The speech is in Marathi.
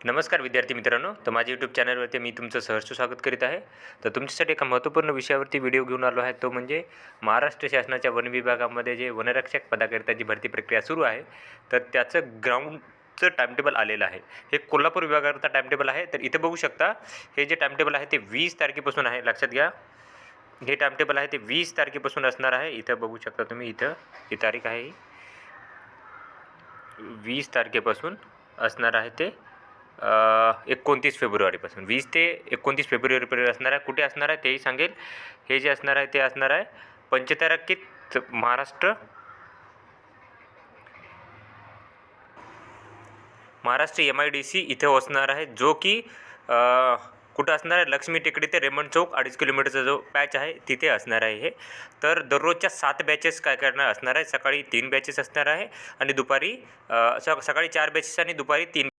नमस्कार विद्यार्थी मित्रांनो, तर माझ्या यूट्यूब चॅनलवरती मी तुमचं सहर्ष स्वागत करीत आहे. तर तुमच्यासाठी एका महत्त्वपूर्ण विषयावरती व्हिडिओ घेऊन आलो आहे, तो म्हणजे महाराष्ट्र शासनाच्या वन विभागामध्ये जे वनरक्षक पदाकरिताची भरती प्रक्रिया सुरू आहे, तर त्याचं ग्राउंडचं टाईमटेबल आलेलं आहे. हे कोल्हापूर विभागाकरता टाईमटेबल आहे. तर इथे बघू शकता, हे जे टाईमटेबल आहे ते 20 तारखेपासून आहे. लक्षात घ्या, हे टाईमटेबल आहे ते 20 तारखेपासून असणार आहे. इथं बघू शकता तुम्ही, इथं ही तारीख आहे, 20 तारखेपासून असणार आहे ते 29 फेब्रुवारीपासून 20 ते 29 फेब्रुवारीपर्यंत असणार आहे. कुठे असणार आहे तेही सांगेल. हे जे असणार आहे ते असणार आहे पंचताराकीत महाराष्ट्र MIDC इथे असणार आहे, जो की कुठं असणार आहे, लक्ष्मी टेकडी ते रेमंड चौक 2.5 किलोमीटरचा जो पॅच आहे तिथे असणार आहे हे. तर दररोजच्या 7 बॅचेस काय करणार असणार आहे. सकाळी 3 बॅचेस असणार आहे आणि दुपारी सकाळी 4 बॅचेस आणि दुपारी 3